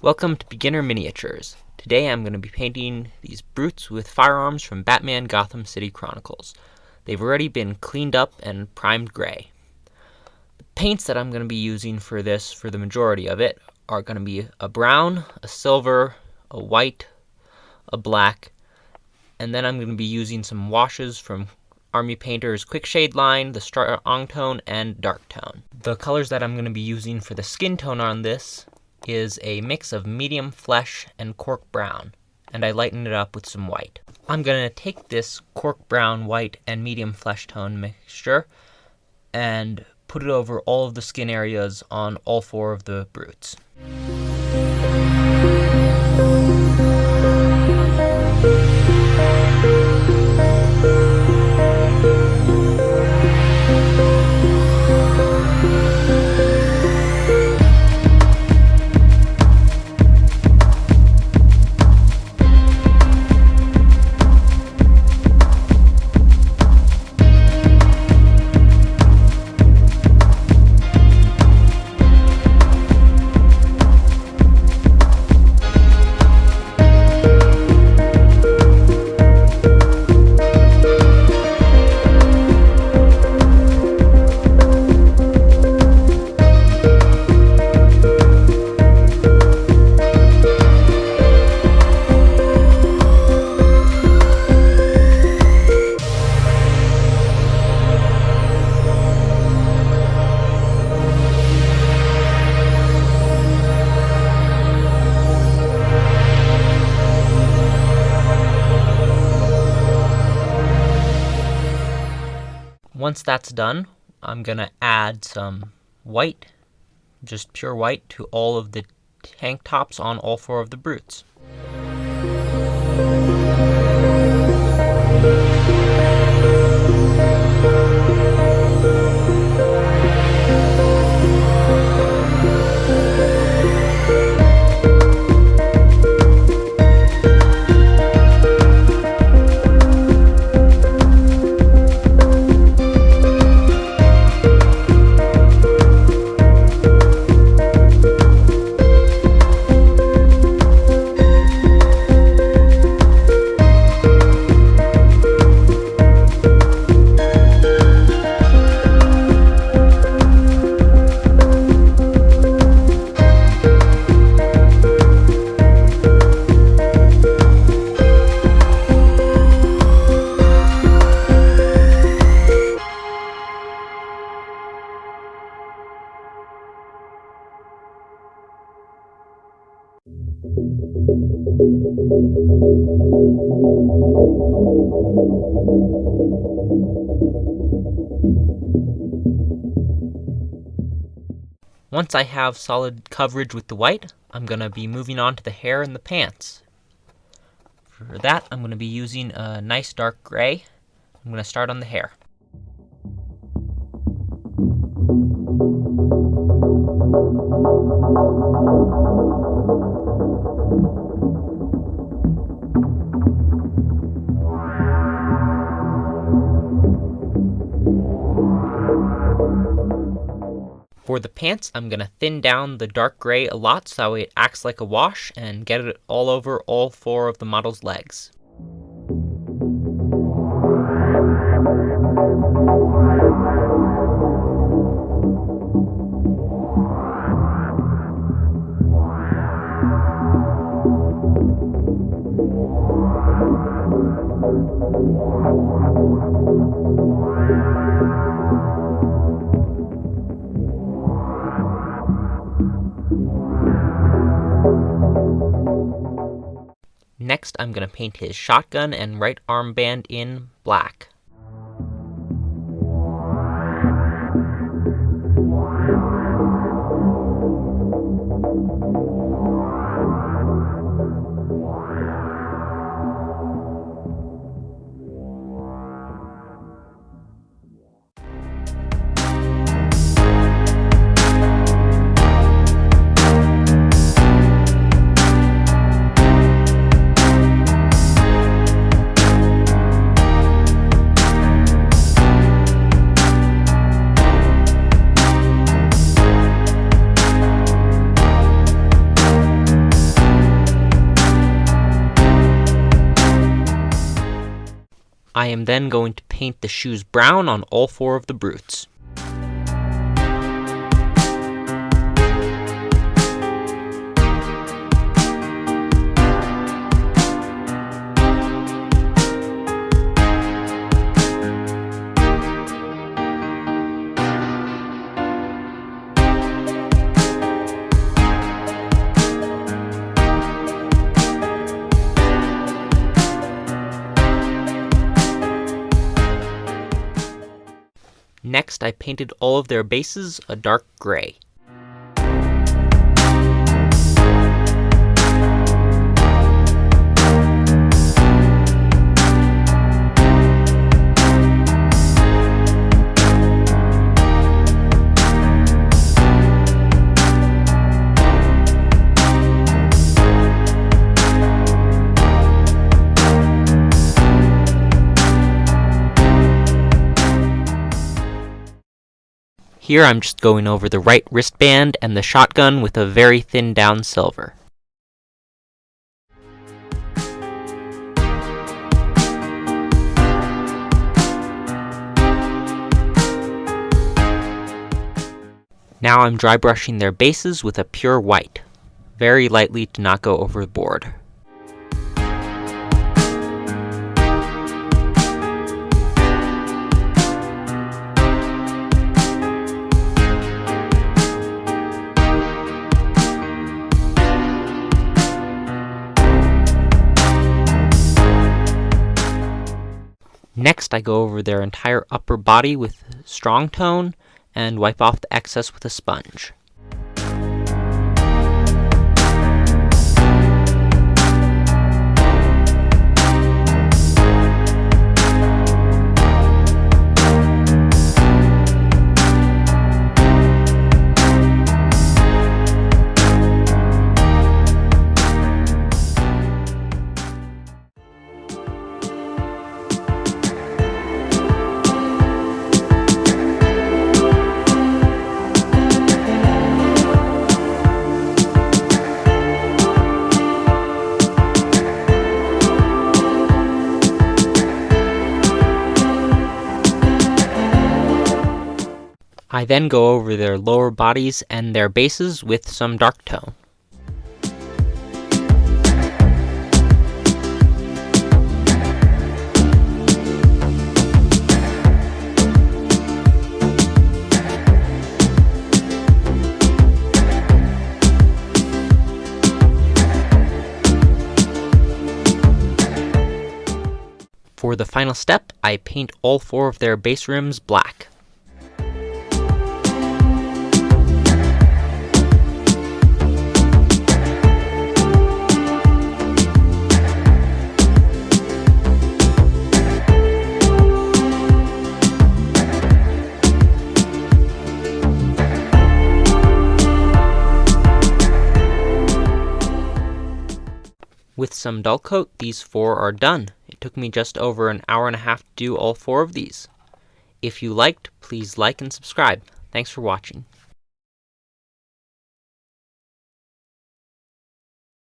Welcome to Beginner Miniatures. Today I'm going to be painting these brutes with firearms from Batman Gotham City Chronicles. They've already been cleaned up and primed gray. The paints that I'm going to be using for this, for the majority of it, are going to be a brown, a silver, a white, a black, and then I'm going to be using some washes from Army Painter's Quick Shade line, the Strong Tone, and Dark Tone. The colors that I'm going to be using for the skin tone on this is a mix of medium flesh and cork brown, and I lighten it up with some white. I'm going to take this cork brown, white, and medium flesh tone mixture and put it over all of the skin areas on all four of the brutes. Once that's done, I'm going to add some white, just pure white, to all of the tank tops on all four of the brutes. Once I have solid coverage with the white, I'm going to be moving on to the hair and the pants. For that, I'm going to be using a nice dark gray. I'm going to start on the hair. For the pants, I'm going to thin down the dark gray a lot so it acts like a wash and get it all over all four of the model's legs. Next, I'm going to paint his shotgun and right armband in black. I am then going to paint the shoes brown on all 4 of the brutes. Next, I painted all of their bases a dark gray. Here I'm just going over the right wristband and the shotgun with a very thin down silver. Now I'm dry brushing their bases with a pure white, very lightly to not go overboard. Next, I go over their entire upper body with strong tone and wipe off the excess with a sponge. I then go over their lower bodies and their bases with some dark tone. For the final step, I paint all 4 of their base rims black. With some dull coat, these 4 are done. It took me just over an hour and a half to do all 4 of these. If you liked, please like and subscribe. Thanks for watching.